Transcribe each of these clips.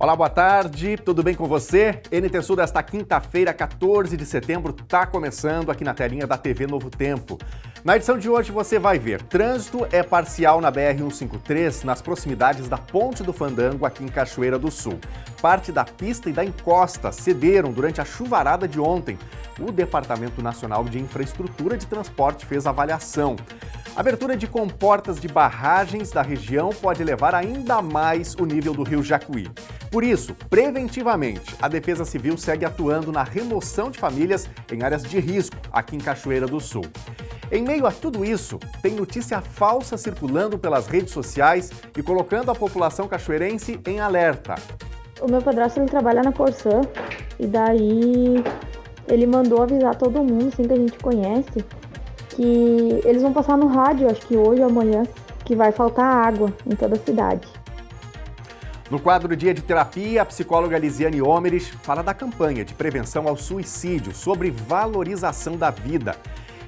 Olá, boa tarde, tudo bem com você? NT Sul desta quinta-feira, 14 de setembro, está começando aqui na telinha da TV Novo Tempo. Na edição de hoje você vai ver, trânsito é parcial na BR-153, nas proximidades da Ponte do Fandango, aqui em Cachoeira do Sul. Parte da pista e da encosta cederam durante a chuvarada de ontem. O Departamento Nacional de Infraestrutura de Transporte fez avaliação. A abertura de comportas de barragens da região pode elevar ainda mais o nível do rio Jacuí. Por isso, preventivamente, a Defesa Civil segue atuando na remoção de famílias em áreas de risco aqui em Cachoeira do Sul. Em meio a tudo isso, tem notícia falsa circulando pelas redes sociais e colocando a população cachoeirense em alerta. O meu padrasto, ele trabalha na Corsã e daí ele mandou avisar todo mundo, assim, que a gente conhece, que eles vão passar no rádio, acho que hoje ou amanhã, que vai faltar água em toda a cidade. No quadro Dia de Terapia, a psicóloga Lisiane Omerich fala da campanha de prevenção ao suicídio, sobre valorização da vida.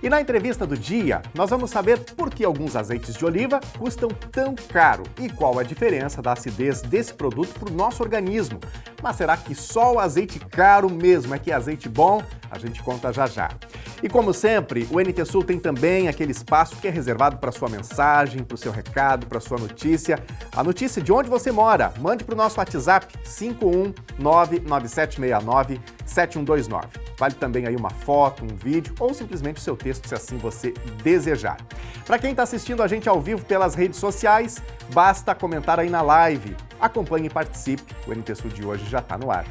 E na entrevista do dia, nós vamos saber por que alguns azeites de oliva custam tão caro e qual a diferença da acidez desse produto para o nosso organismo. Mas será que só o azeite caro mesmo é que é azeite bom? A gente conta já já. E como sempre, o NT Sul tem também aquele espaço que é reservado para sua mensagem, para o seu recado, para a sua notícia. A notícia de onde você mora, mande para o nosso WhatsApp 51997697129. Vale também aí uma foto, um vídeo ou simplesmente o seu texto, se assim você desejar. Para quem está assistindo a gente ao vivo pelas redes sociais, basta comentar aí na live. Acompanhe e participe, o NT Sul de hoje já está no ar.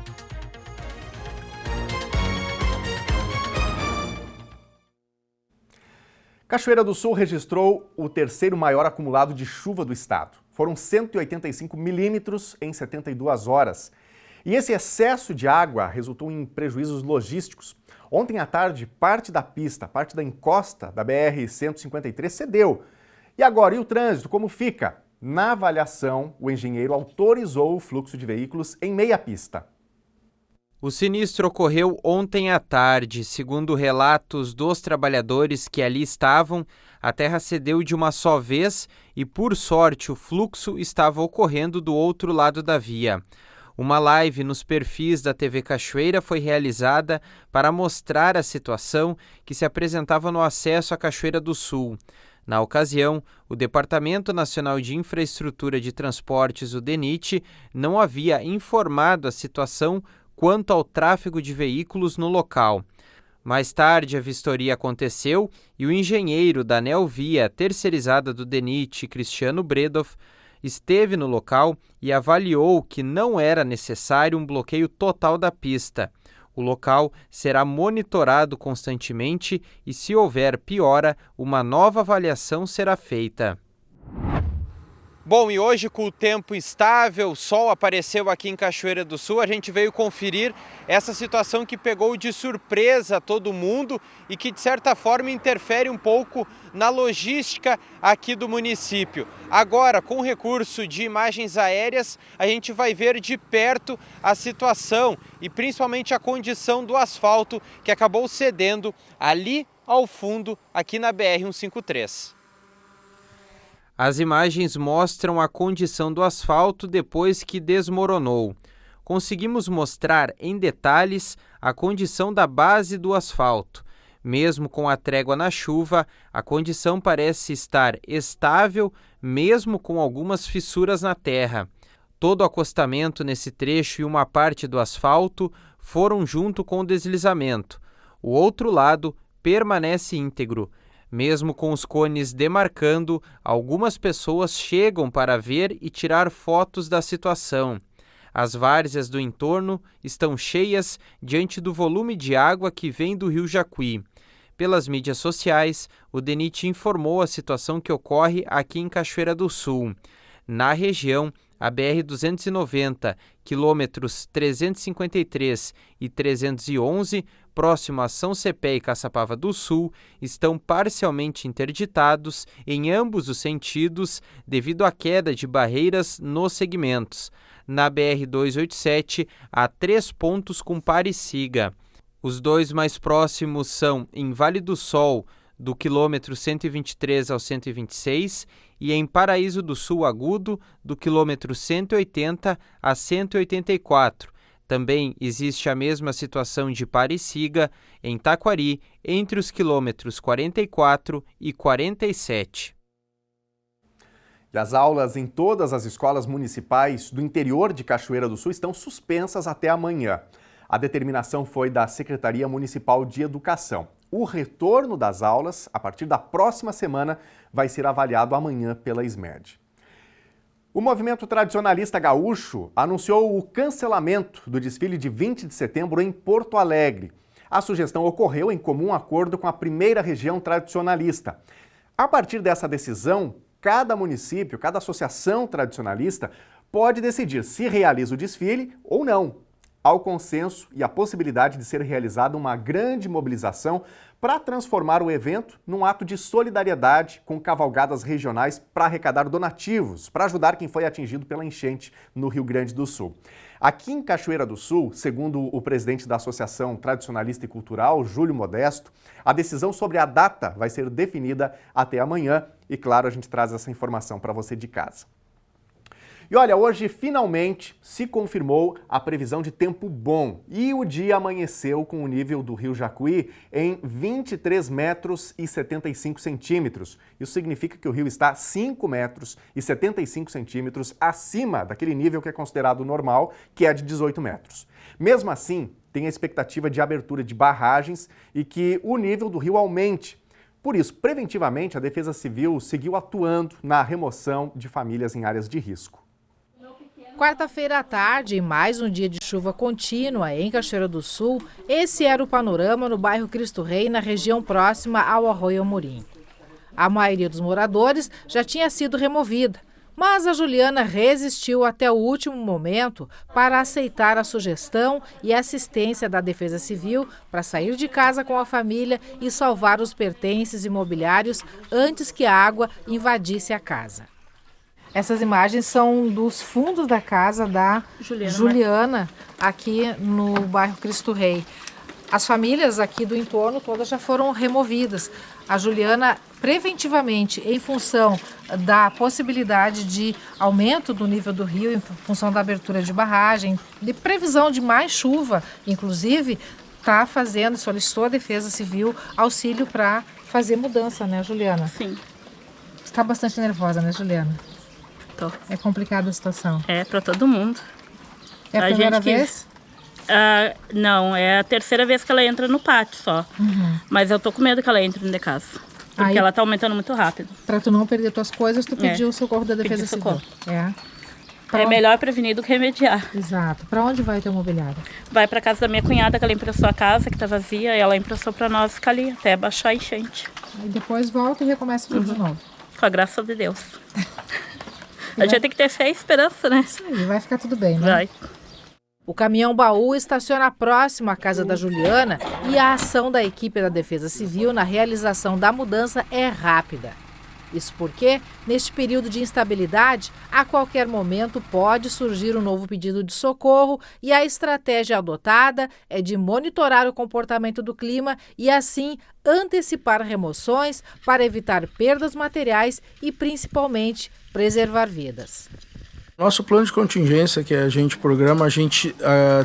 Cachoeira do Sul registrou o terceiro maior acumulado de chuva do estado. Foram 185 milímetros em 72 horas. E esse excesso de água resultou em prejuízos logísticos. Ontem à tarde, parte da pista, parte da encosta da BR-153 cedeu. E agora, e o trânsito, como fica? Na avaliação, o engenheiro autorizou o fluxo de veículos em meia pista. O sinistro ocorreu ontem à tarde. Segundo relatos dos trabalhadores que ali estavam, a terra cedeu de uma só vez e, por sorte, o fluxo estava ocorrendo do outro lado da via. Uma live nos perfis da TV Cachoeira foi realizada para mostrar a situação que se apresentava no acesso à Cachoeira do Sul. Na ocasião, o Departamento Nacional de Infraestrutura de Transportes, o DENIT, não havia informado a situação quanto ao tráfego de veículos no local. Mais tarde, a vistoria aconteceu e o engenheiro da Neovia, terceirizada do DENIT, Cristiano Bredoff, esteve no local e avaliou que não era necessário um bloqueio total da pista. O local será monitorado constantemente e, se houver piora, uma nova avaliação será feita. Bom, e hoje com o tempo instável, o sol apareceu aqui em Cachoeira do Sul, a gente veio conferir essa situação que pegou de surpresa todo mundo e que de certa forma interfere um pouco na logística aqui do município. Agora, com o recurso de imagens aéreas, a gente vai ver de perto a situação e principalmente a condição do asfalto que acabou cedendo ali ao fundo, aqui na BR-153. As imagens mostram a condição do asfalto depois que desmoronou. Conseguimos mostrar em detalhes a condição da base do asfalto. Mesmo com a trégua na chuva, a condição parece estar estável, mesmo com algumas fissuras na terra. Todo o acostamento nesse trecho e uma parte do asfalto foram junto com o deslizamento. O outro lado permanece íntegro. Mesmo com os cones demarcando, algumas pessoas chegam para ver e tirar fotos da situação. As várzeas do entorno estão cheias diante do volume de água que vem do rio Jacuí. Pelas mídias sociais, o DENIT informou a situação que ocorre aqui em Cachoeira do Sul. Na região, a BR-290, quilômetros 353 e 311, próximo a São Cepé e Caçapava do Sul, estão parcialmente interditados em ambos os sentidos devido à queda de barreiras nos segmentos. Na BR-287, há 3 pontos com pare e siga. Os dois mais próximos são em Vale do Sol, do quilômetro 123 ao 126, e em Paraíso do Sul Agudo, do quilômetro 180 a 184. Também existe a mesma situação de Pariciga, em Taquari, entre os quilômetros 44 e 47. E as aulas em todas as escolas municipais do interior de Cachoeira do Sul estão suspensas até amanhã. A determinação foi da Secretaria Municipal de Educação. O retorno das aulas, a partir da próxima semana, vai ser avaliado amanhã pela SMERD. O movimento tradicionalista gaúcho anunciou o cancelamento do desfile de 20 de setembro em Porto Alegre. A sugestão ocorreu em comum acordo com a primeira região tradicionalista. A partir dessa decisão, cada município, cada associação tradicionalista pode decidir se realiza o desfile ou não. Há o consenso e a possibilidade de ser realizada uma grande mobilização para transformar o evento num ato de solidariedade com cavalgadas regionais para arrecadar donativos, para ajudar quem foi atingido pela enchente no Rio Grande do Sul. Aqui em Cachoeira do Sul, segundo o presidente da Associação Tradicionalista e Cultural, Júlio Modesto, a decisão sobre a data vai ser definida até amanhã e, claro, a gente traz essa informação para você de casa. E olha, hoje finalmente se confirmou a previsão de tempo bom e o dia amanheceu com o nível do Rio Jacuí em 23 metros e 75 centímetros. Isso significa que o rio está 5 metros e 75 centímetros acima daquele nível que é considerado normal, que é de 18 metros. Mesmo assim, tem a expectativa de abertura de barragens e que o nível do rio aumente. Por isso, preventivamente, a Defesa Civil seguiu atuando na remoção de famílias em áreas de risco. Quarta-feira à tarde, em mais um dia de chuva contínua em Cachoeira do Sul, esse era o panorama no bairro Cristo Rei, na região próxima ao Arroio Amorim. A maioria dos moradores já tinha sido removida, mas a Juliana resistiu até o último momento para aceitar a sugestão e assistência da Defesa Civil para sair de casa com a família e salvar os pertences imobiliários antes que a água invadisse a casa. Essas imagens são dos fundos da casa da Juliana, aqui no bairro Cristo Rei. As famílias aqui do entorno todas já foram removidas. A Juliana, preventivamente, em função da possibilidade de aumento do nível do rio, em função da abertura de barragem, de previsão de mais chuva, inclusive, solicitou à Defesa Civil auxílio para fazer mudança, né, Juliana? Sim. Você está bastante nervosa, né, Juliana? Tô. É complicada a situação. É, para todo mundo. É a primeira vez? Não, é a terceira vez que ela entra no pátio só. Uhum. Mas eu tô com medo que ela entre dentro de casa. Porque ela tá aumentando muito rápido. Para tu não perder tuas coisas, tu pediu o socorro da Defesa Civil. É melhor prevenir do que remediar. Exato. Para onde vai o teu mobiliário? Vai para casa da minha cunhada, que ela emprestou a casa, que tá vazia, e ela emprestou para nós ficar ali, até baixar a enchente. E depois volta e recomeça tudo de novo. Com a graça de Deus. A gente tem que ter fé e esperança, né? Isso aí, vai ficar tudo bem, né? Vai. O caminhão-baú estaciona próximo à casa da Juliana e a ação da equipe da Defesa Civil na realização da mudança é rápida. Isso porque, neste período de instabilidade, a qualquer momento pode surgir um novo pedido de socorro e a estratégia adotada é de monitorar o comportamento do clima e, assim, antecipar remoções para evitar perdas materiais e, principalmente, preservar vidas. Nosso plano de contingência que a gente programa, a gente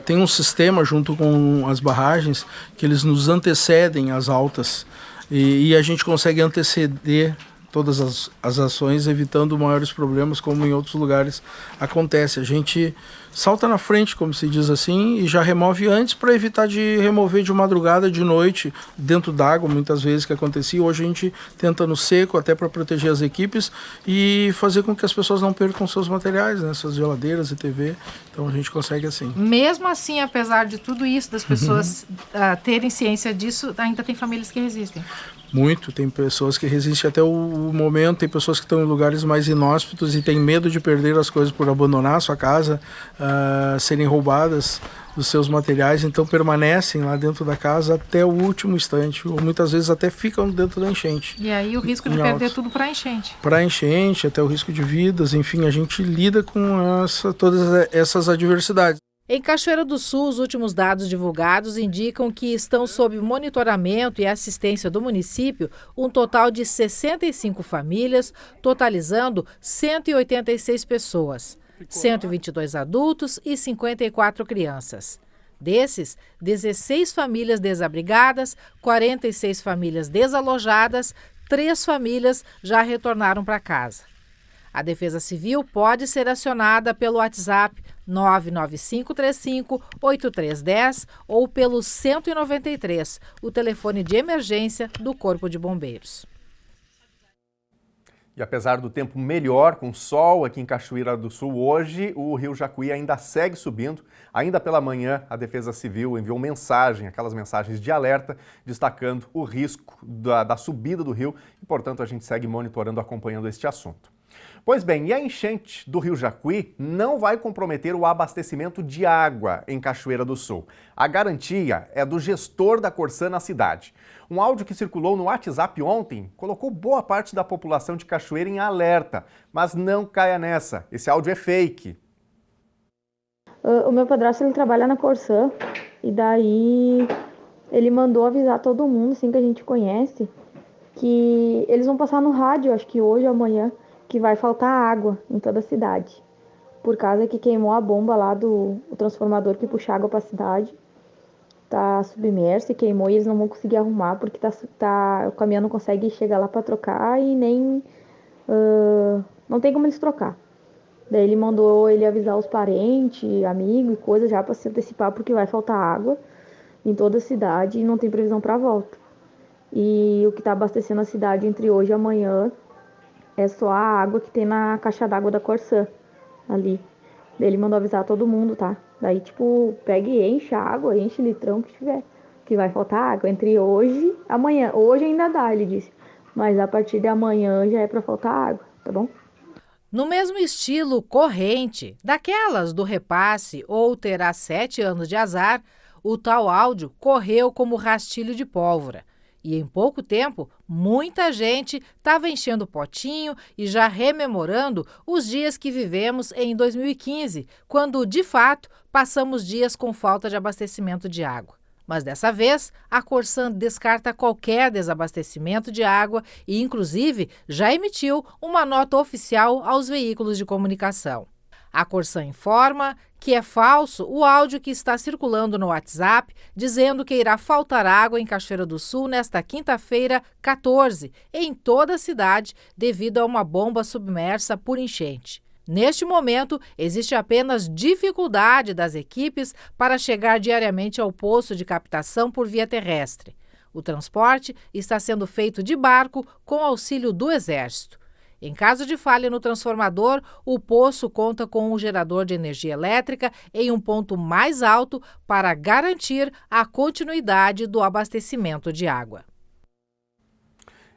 tem um sistema junto com as barragens que eles nos antecedem às altas e a gente consegue anteceder todas as ações, evitando maiores problemas como em outros lugares acontece. A gente salta na frente, como se diz assim, e já remove antes para evitar de remover de madrugada, de noite, dentro d'água, muitas vezes que acontecia. Hoje a gente tenta no seco, até para proteger as equipes e fazer com que as pessoas não percam seus materiais, né, suas geladeiras e TV. Então a gente consegue assim. Mesmo assim, apesar de tudo isso, das pessoas terem ciência disso, ainda tem famílias que resistem. Muito, tem pessoas que resistem até o momento, tem pessoas que estão em lugares mais inóspitos e têm medo de perder as coisas por abandonar a sua casa, serem roubadas dos seus materiais, então permanecem lá dentro da casa até o último instante, ou muitas vezes até ficam dentro da enchente. E aí o risco de perder tudo para a enchente. Para a enchente, até o risco de vidas, enfim, a gente lida com todas essas adversidades. Em Cachoeira do Sul, os últimos dados divulgados indicam que estão sob monitoramento e assistência do município um total de 65 famílias, totalizando 186 pessoas, 122 adultos e 54 crianças. Desses, 16 famílias desabrigadas, 46 famílias desalojadas, 3 famílias já retornaram para casa. A Defesa Civil pode ser acionada pelo WhatsApp 99535-8310 ou pelo 193, o telefone de emergência do Corpo de Bombeiros. E apesar do tempo melhor, com sol aqui em Cachoeira do Sul hoje, o rio Jacuí ainda segue subindo. Ainda pela manhã, a Defesa Civil enviou aquelas mensagens de alerta, destacando o risco da subida do rio e, portanto, a gente segue monitorando, acompanhando este assunto. Pois bem, e a enchente do rio Jacuí não vai comprometer o abastecimento de água em Cachoeira do Sul. A garantia é do gestor da Corsã na cidade. Um áudio que circulou no WhatsApp ontem colocou boa parte da população de Cachoeira em alerta, mas não caia nessa, esse áudio é fake. O meu padrasto, ele trabalha na Corsã e daí ele mandou avisar todo mundo, assim, que a gente conhece, que eles vão passar no rádio, acho que hoje ou amanhã, que vai faltar água em toda a cidade, por causa que queimou a bomba lá do transformador que puxa água para a cidade, tá submerso e queimou e eles não vão conseguir arrumar porque o caminhão não consegue chegar lá para trocar e nem não tem como eles trocar. Daí ele mandou ele avisar os parentes, amigos e coisa já para se antecipar porque vai faltar água em toda a cidade e não tem previsão para volta. E o que está abastecendo a cidade entre hoje e amanhã é só a água que tem na caixa d'água da Corsã, ali. Daí ele mandou avisar todo mundo, tá? Daí, pega e enche a água, enche litrão que tiver. Que vai faltar água entre hoje e amanhã. Hoje ainda dá, ele disse. Mas a partir de amanhã já é pra faltar água, tá bom? No mesmo estilo corrente, daquelas do repasse ou terá 7 anos de azar, o tal áudio correu como rastilho de pólvora. E em pouco tempo, muita gente estava enchendo o potinho e já rememorando os dias que vivemos em 2015, quando, de fato, passamos dias com falta de abastecimento de água. Mas dessa vez, a Corsã descarta qualquer desabastecimento de água e, inclusive, já emitiu uma nota oficial aos veículos de comunicação. A Corsã informa que é falso o áudio que está circulando no WhatsApp dizendo que irá faltar água em Cachoeira do Sul nesta quinta-feira, 14, em toda a cidade, devido a uma bomba submersa por enchente. Neste momento, existe apenas dificuldade das equipes para chegar diariamente ao poço de captação por via terrestre. O transporte está sendo feito de barco com auxílio do Exército. Em caso de falha no transformador, o poço conta com um gerador de energia elétrica em um ponto mais alto para garantir a continuidade do abastecimento de água.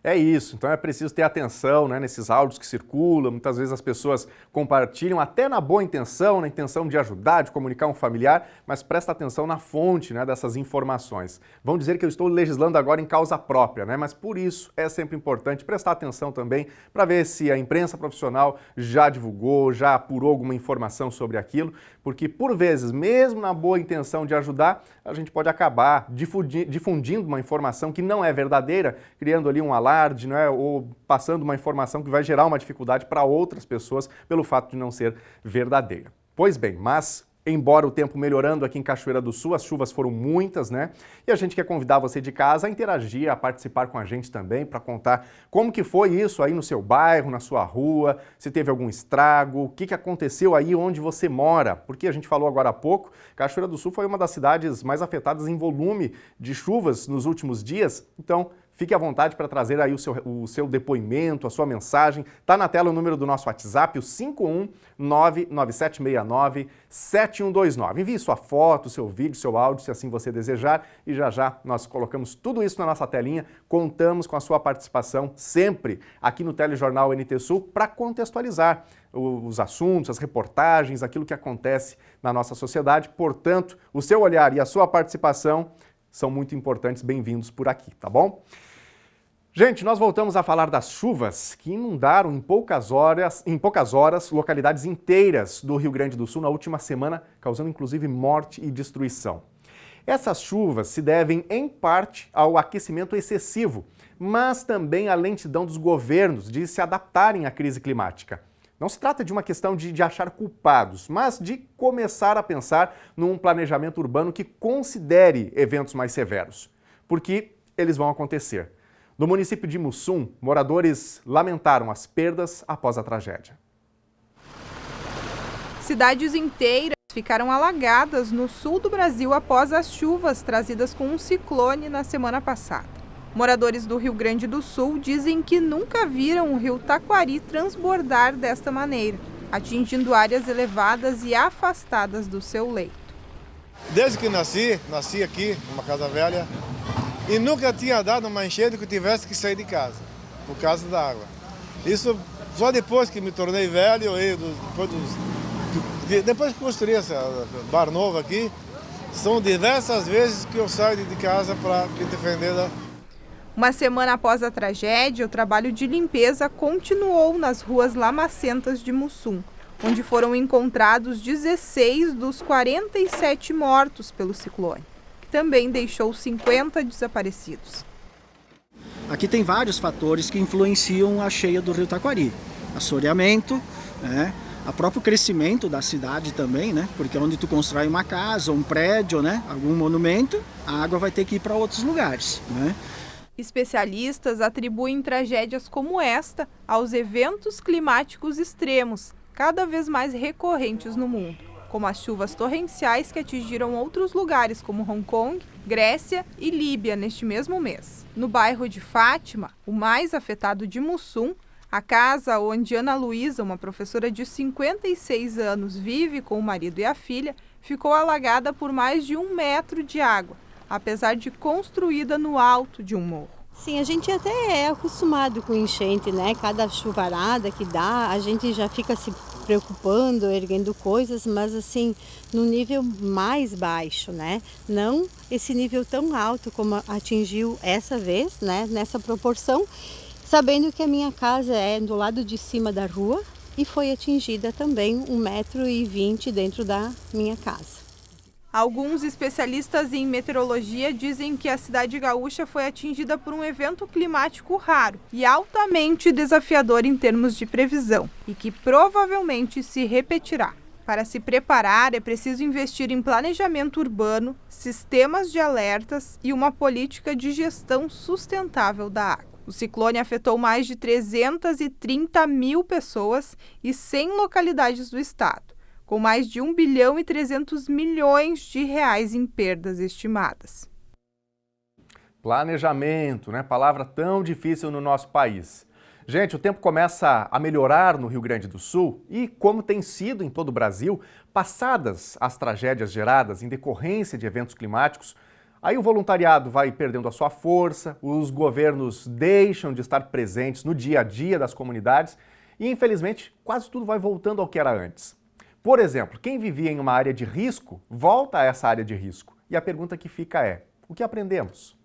É isso, então é preciso ter atenção, né, nesses áudios que circulam, muitas vezes as pessoas compartilham até na boa intenção, na intenção de ajudar, de comunicar um familiar, mas presta atenção na fonte, né, dessas informações. Vão dizer que eu estou legislando agora em causa própria, né, mas por isso é sempre importante prestar atenção também para ver se a imprensa profissional já divulgou, já apurou alguma informação sobre aquilo, porque por vezes, mesmo na boa intenção de ajudar, a gente pode acabar difundindo uma informação que não é verdadeira, criando ali um alarde, né, ou passando uma informação que vai gerar uma dificuldade para outras pessoas pelo fato de não ser verdadeira. Pois bem, mas embora o tempo melhorando aqui em Cachoeira do Sul, as chuvas foram muitas, né? E a gente quer convidar você de casa a interagir, a participar com a gente também, para contar como que foi isso aí no seu bairro, na sua rua, se teve algum estrago, o que aconteceu aí onde você mora. Porque a gente falou agora há pouco, Cachoeira do Sul foi uma das cidades mais afetadas em volume de chuvas nos últimos dias, então fique à vontade para trazer aí o seu depoimento, a sua mensagem. Está na tela o número do nosso WhatsApp, o 51997697129. Envie sua foto, seu vídeo, seu áudio, se assim você desejar. E já já nós colocamos tudo isso na nossa telinha. Contamos com a sua participação sempre aqui no Telejornal NT Sul para contextualizar os assuntos, as reportagens, aquilo que acontece na nossa sociedade. Portanto, o seu olhar e a sua participação são muito importantes, bem-vindos por aqui, tá bom? Gente, nós voltamos a falar das chuvas que inundaram em poucas horas localidades inteiras do Rio Grande do Sul na última semana, causando inclusive morte e destruição. Essas chuvas se devem em parte ao aquecimento excessivo, mas também à lentidão dos governos de se adaptarem à crise climática. Não se trata de uma questão de achar culpados, mas de começar a pensar num planejamento urbano que considere eventos mais severos, porque eles vão acontecer. No município de Mussum, moradores lamentaram as perdas após a tragédia. Cidades inteiras ficaram alagadas no sul do Brasil após as chuvas trazidas com um ciclone na semana passada. Moradores do Rio Grande do Sul dizem que nunca viram o rio Taquari transbordar desta maneira, atingindo áreas elevadas e afastadas do seu leito. Desde que nasci aqui, numa casa velha, e nunca tinha dado uma enchente que eu tivesse que sair de casa, por causa da água. Isso só depois que me tornei velho, depois que construí essa bar novo aqui, são diversas vezes que eu saio de casa para me defender da... Uma semana após a tragédia, o trabalho de limpeza continuou nas ruas lamacentas de Mussum, onde foram encontrados 16 dos 47 mortos pelo ciclone, que também deixou 50 desaparecidos. Aqui tem vários fatores que influenciam a cheia do rio Taquari. Assoreamento, né? O próprio crescimento da cidade também, né? Porque onde tu constrói uma casa, um prédio, né? Algum monumento, a água vai ter que ir para outros lugares, né? Especialistas atribuem tragédias como esta aos eventos climáticos extremos, cada vez mais recorrentes no mundo, como as chuvas torrenciais que atingiram outros lugares como Hong Kong, Grécia e Líbia neste mesmo mês. No bairro de Fátima, o mais afetado de Mussum, a casa onde Ana Luísa, uma professora de 56 anos, vive com o marido e a filha, ficou alagada por mais de 1 metro de água, apesar de construída no alto de um morro. Sim, a gente até é acostumado com enchente, né? Cada chuvarada que dá, a gente já fica se preocupando, erguendo coisas, mas assim, no nível mais baixo, né? Não esse nível tão alto como atingiu essa vez, né? Nessa proporção, sabendo que a minha casa é do lado de cima da rua e foi atingida também 1,20 m dentro da minha casa. Alguns especialistas em meteorologia dizem que a cidade gaúcha foi atingida por um evento climático raro e altamente desafiador em termos de previsão e que provavelmente se repetirá. Para se preparar, é preciso investir em planejamento urbano, sistemas de alertas e uma política de gestão sustentável da água. O ciclone afetou mais de 330 mil pessoas e 100 localidades do estado, com mais de 1 bilhão e 300 milhões de reais em perdas estimadas. Planejamento, né? Palavra tão difícil no nosso país. Gente, o tempo começa a melhorar no Rio Grande do Sul e, como tem sido em todo o Brasil, passadas as tragédias geradas em decorrência de eventos climáticos, aí o voluntariado vai perdendo a sua força, os governos deixam de estar presentes no dia a dia das comunidades e, infelizmente, quase tudo vai voltando ao que era antes. Por exemplo, quem vivia em uma área de risco, volta a essa área de risco. E a pergunta que fica é, o que aprendemos?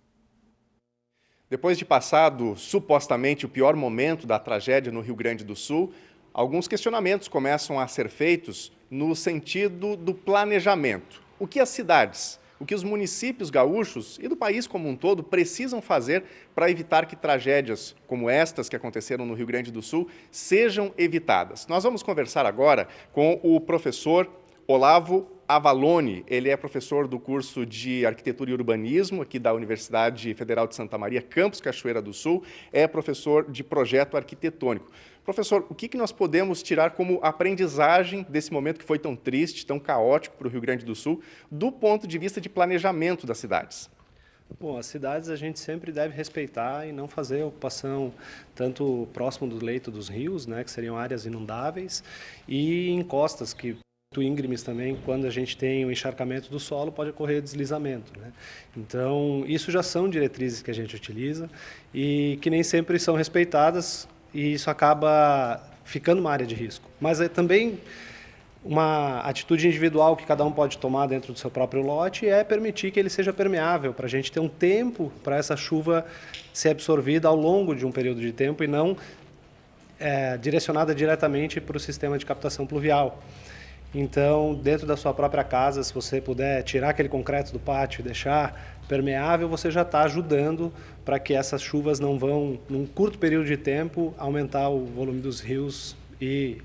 Depois de passado, supostamente, o pior momento da tragédia no Rio Grande do Sul, alguns questionamentos começam a ser feitos no sentido do planejamento. O que as cidades, o que os municípios gaúchos e do país como um todo precisam fazer para evitar que tragédias como estas que aconteceram no Rio Grande do Sul sejam evitadas. Nós vamos conversar agora com o professor Olavo Avalone. Ele é professor do curso de Arquitetura e Urbanismo aqui da Universidade Federal de Santa Maria, campus Cachoeira do Sul, é professor de projeto arquitetônico. Professor, o que nós podemos tirar como aprendizagem desse momento que foi tão triste, tão caótico para o Rio Grande do Sul, do ponto de vista de planejamento das cidades? Bom, as cidades a gente sempre deve respeitar e não fazer ocupação tanto próximo do leito dos rios, né, que seriam áreas inundáveis, e em costas, que muito íngremes também, quando a gente tem o encharcamento do solo, pode ocorrer deslizamento, né? Então, isso já são diretrizes que a gente utiliza e que nem sempre são respeitadas, e isso acaba ficando uma área de risco. Mas também Uma atitude individual que cada um pode tomar dentro do seu próprio lote é permitir que ele seja permeável, para a gente ter um tempo para essa chuva ser absorvida ao longo de um período de tempo e não direcionada diretamente para o sistema de captação pluvial. Então, dentro da sua própria casa, se você puder tirar aquele concreto do pátio e deixar permeável, você já está ajudando para que essas chuvas não vão, num curto período de tempo, aumentar o volume dos rios e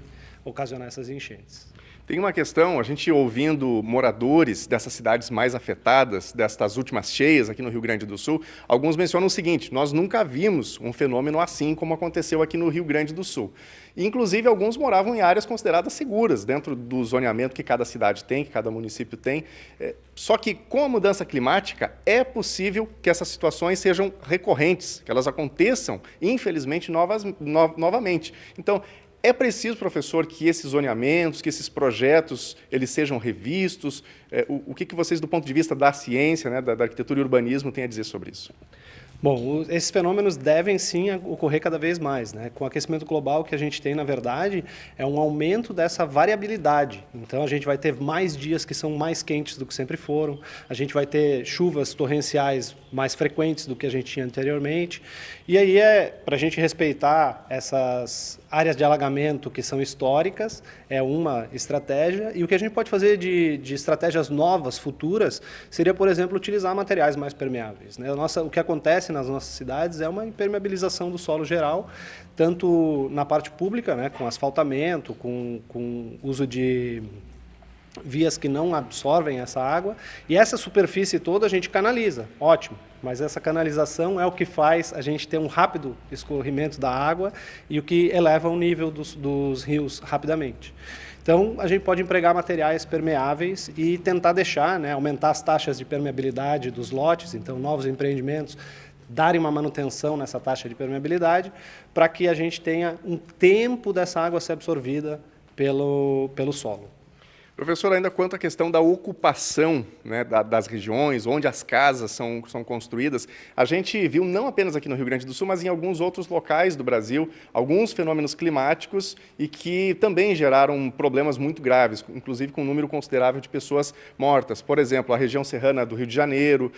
ocasionar essas enchentes. Tem uma questão, a gente ouvindo moradores dessas cidades mais afetadas, destas últimas cheias aqui no Rio Grande do Sul, alguns mencionam o seguinte: nós nunca vimos um fenômeno assim como aconteceu aqui no Rio Grande do Sul. E, inclusive, alguns moravam em áreas consideradas seguras, dentro do zoneamento que cada cidade tem, que cada município tem. Só que, com a mudança climática, é possível que essas situações sejam recorrentes, que elas aconteçam, infelizmente, novamente. Então, é preciso, professor, que esses zoneamentos, que esses projetos, eles sejam revistos? O que vocês, do ponto de vista da ciência, né, da arquitetura e urbanismo, têm a dizer sobre isso? Bom, esses fenômenos devem sim ocorrer cada vez mais, né? Com o aquecimento global, o que a gente tem, na verdade, é um aumento dessa variabilidade. Então, a gente vai ter mais dias que são mais quentes do que sempre foram, a gente vai ter chuvas torrenciais mais frequentes do que a gente tinha anteriormente, e aí para a gente respeitar essas áreas de alagamento que são históricas, é uma estratégia, e o que a gente pode fazer de estratégias novas, futuras, seria, por exemplo, utilizar materiais mais permeáveis, né? O que acontece nas nossas cidades é uma impermeabilização do solo geral, tanto na parte pública, né, com asfaltamento, com uso de vias que não absorvem essa água, e essa superfície toda a gente canaliza, ótimo, mas essa canalização é o que faz a gente ter um rápido escorrimento da água e o que eleva o nível dos rios rapidamente. Então, a gente pode empregar materiais permeáveis e tentar deixar, né, aumentar as taxas de permeabilidade dos lotes, então novos empreendimentos darem uma manutenção nessa taxa de permeabilidade, para que a gente tenha um tempo dessa água ser absorvida pelo solo. Professor, ainda quanto à questão da ocupação, né, das regiões, onde as casas são construídas, a gente viu não apenas aqui no Rio Grande do Sul, mas em alguns outros locais do Brasil, alguns fenômenos climáticos e que também geraram problemas muito graves, inclusive com um número considerável de pessoas mortas. Por exemplo, a região serrana do Rio de Janeiro,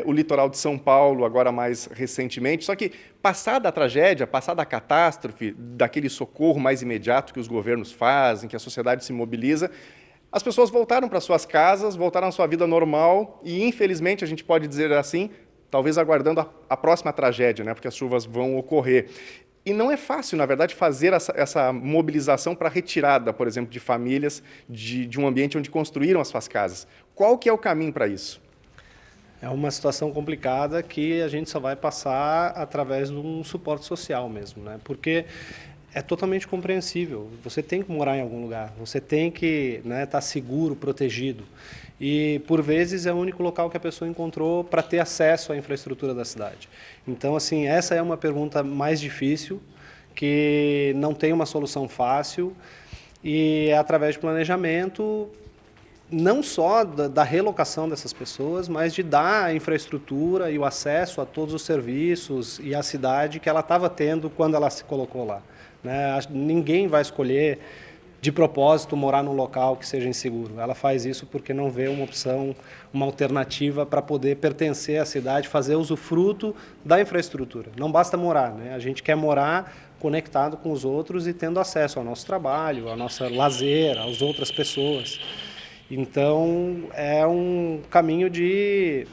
o litoral de São Paulo, agora mais recentemente. Só que, passada a tragédia, passada a catástrofe, daquele socorro mais imediato que os governos fazem, que a sociedade se mobiliza, as pessoas voltaram para suas casas, voltaram à sua vida normal e, infelizmente, a gente pode dizer assim, talvez aguardando a próxima tragédia, né, porque as chuvas vão ocorrer. E não é fácil, na verdade, fazer essa mobilização para a retirada, por exemplo, de famílias de um ambiente onde construíram as suas casas. Qual que é o caminho para isso? É uma situação complicada que a gente só vai passar através de um suporte social mesmo, né? Porque é totalmente compreensível. Você tem que morar em algum lugar, você tem que, né, estar seguro, protegido. E, por vezes, é o único local que a pessoa encontrou para ter acesso à infraestrutura da cidade. Então, assim, essa é uma pergunta mais difícil, que não tem uma solução fácil, e é através de planejamento, não só da relocação dessas pessoas, mas de dar a infraestrutura e o acesso a todos os serviços e a cidade que ela estava tendo quando ela se colocou lá. Né? Ninguém vai escolher de propósito morar num local que seja inseguro. Ela faz isso porque não vê uma opção, uma alternativa para poder pertencer à cidade, fazer usufruto da infraestrutura. Não basta morar, né? A gente quer morar conectado com os outros e tendo acesso ao nosso trabalho, ao nosso lazer, às outras pessoas. Então, é um caminho de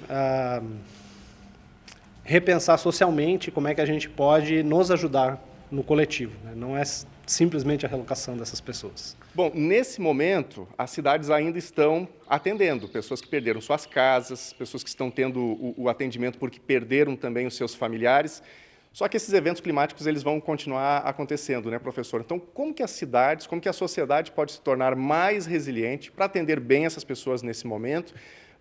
repensar socialmente como é que a gente pode nos ajudar no coletivo, né? Não é simplesmente a relocação dessas pessoas. Bom, nesse momento, as cidades ainda estão atendendo pessoas que perderam suas casas, pessoas que estão tendo o atendimento porque perderam também os seus familiares. Só que esses eventos climáticos eles vão continuar acontecendo, né, professor? Então, como que as cidades, como que a sociedade pode se tornar mais resiliente para atender bem essas pessoas nesse momento,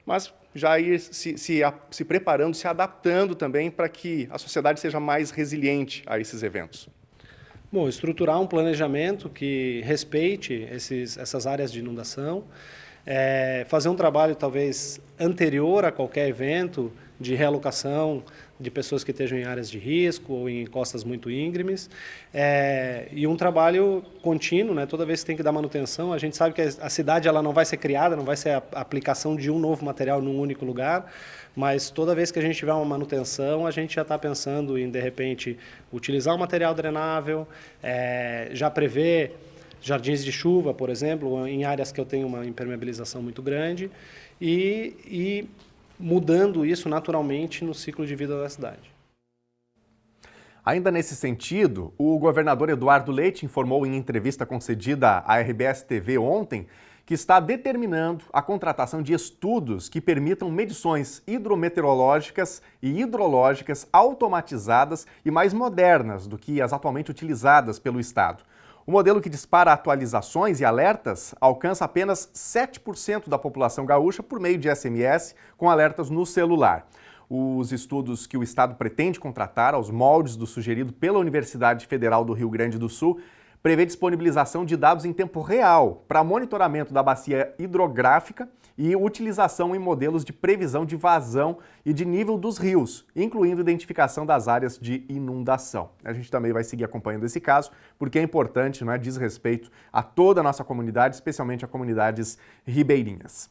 mas já ir se preparando, se adaptando também para que a sociedade seja mais resiliente a esses eventos? Bom, estruturar um planejamento que respeite essas áreas de inundação, fazer um trabalho talvez anterior a qualquer evento de realocação de pessoas que estejam em áreas de risco ou em encostas muito íngremes. E um trabalho contínuo, né? Toda vez que tem que dar manutenção, a gente sabe que a cidade ela não vai ser criada, não vai ser a aplicação de um novo material num único lugar, mas toda vez que a gente tiver uma manutenção, a gente já está pensando em, de repente, utilizar um material drenável, já prever jardins de chuva, por exemplo, em áreas que eu tenho uma impermeabilização muito grande, e mudando isso naturalmente no ciclo de vida da cidade. Ainda nesse sentido, o governador Eduardo Leite informou em entrevista concedida à RBS TV ontem que está determinando a contratação de estudos que permitam medições hidrometeorológicas e hidrológicas automatizadas e mais modernas do que as atualmente utilizadas pelo Estado. O modelo que dispara atualizações e alertas alcança apenas 7% da população gaúcha por meio de SMS com alertas no celular. Os estudos que o Estado pretende contratar, aos moldes do sugerido pela Universidade Federal do Rio Grande do Sul, prevê disponibilização de dados em tempo real para monitoramento da bacia hidrográfica e utilização em modelos de previsão de vazão e de nível dos rios, incluindo identificação das áreas de inundação. A gente também vai seguir acompanhando esse caso, porque é importante, diz respeito a toda a nossa comunidade, especialmente a comunidades ribeirinhas.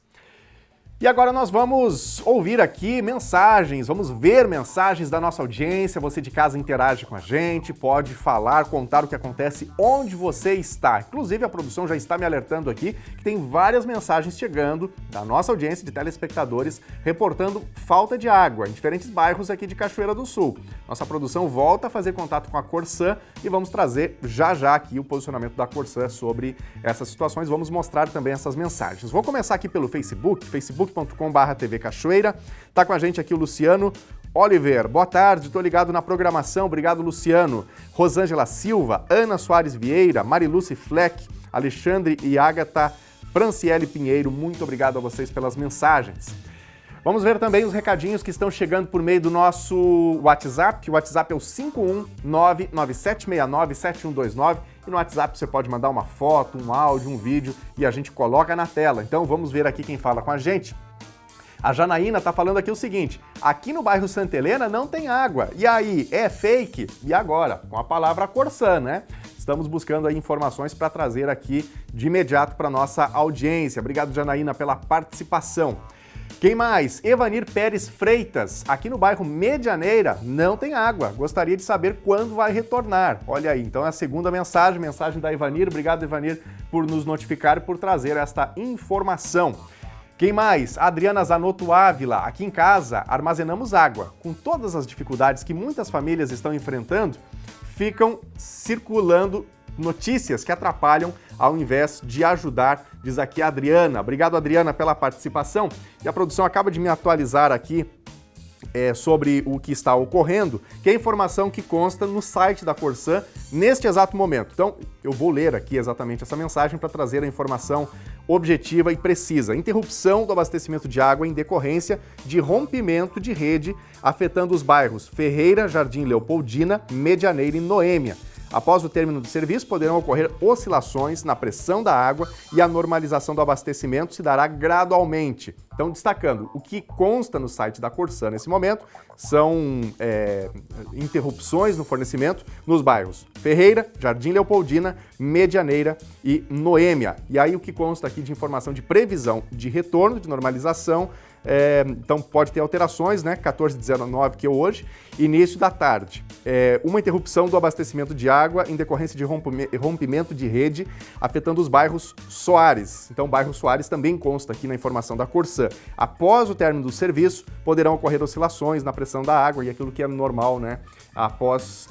E agora nós vamos ouvir aqui mensagens, vamos ver mensagens da nossa audiência. Você de casa interage com a gente, pode falar, contar o que acontece onde você está. Inclusive, a produção já está me alertando aqui que tem várias mensagens chegando da nossa audiência de telespectadores reportando falta de água em diferentes bairros aqui de Cachoeira do Sul. Nossa produção volta a fazer contato com a Corsã e vamos trazer já aqui o posicionamento da Corsã sobre essas situações. Vamos mostrar também essas mensagens. Vou começar aqui pelo facebook.com/TV Cachoeira. Tá com a gente aqui o Luciano Oliver. Boa tarde, tô ligado na programação. Obrigado, Luciano. Rosângela Silva, Ana Soares Vieira, Mariluce Fleck, Alexandre e Ágata Franciele Pinheiro. Muito obrigado a vocês pelas mensagens. Vamos ver também os recadinhos que estão chegando por meio do nosso WhatsApp. O WhatsApp é o 51997697129. E no WhatsApp você pode mandar uma foto, um áudio, um vídeo e a gente coloca na tela. Então vamos ver aqui quem fala com a gente. A Janaína está falando aqui o seguinte: aqui no bairro Santa Helena não tem água. E aí, é fake? E agora? Com a palavra Corsã, né? Estamos buscando aí informações para trazer aqui de imediato para nossa audiência. Obrigado, Janaína, pela participação. Quem mais? Evanir Pérez Freitas, aqui no bairro Medianeira não tem água. Gostaria de saber quando vai retornar. Olha aí, então é a segunda mensagem da Evanir. Obrigado, Evanir, por nos notificar e por trazer esta informação. Quem mais? Adriana Zanotto Ávila, aqui em casa armazenamos água. Com todas as dificuldades que muitas famílias estão enfrentando, ficam circulando notícias que atrapalham ao invés de ajudar, diz aqui a Adriana. Obrigado, Adriana, pela participação. E a produção acaba de me atualizar aqui sobre o que está ocorrendo, que é a informação que consta no site da Corsã neste exato momento. Então, eu vou ler aqui exatamente essa mensagem para trazer a informação objetiva e precisa. Interrupção do abastecimento de água em decorrência de rompimento de rede afetando os bairros Ferreira, Jardim Leopoldina, Medianeira e Noêmia. Após o término do serviço, poderão ocorrer oscilações na pressão da água e a normalização do abastecimento se dará gradualmente. Então, destacando, o que consta no site da Corsã nesse momento são interrupções no fornecimento nos bairros Ferreira, Jardim Leopoldina, Medianeira e Noêmia. E aí o que consta aqui de informação de previsão de retorno, de normalização, então pode ter alterações, né? 14h19 que é hoje, início da tarde. Uma interrupção do abastecimento de água em decorrência de rompimento de rede, afetando os bairros Soares. Então o bairro Soares também consta aqui na informação da Corsã. Após o término do serviço, poderão ocorrer oscilações na pressão da água e aquilo que é normal, né? Após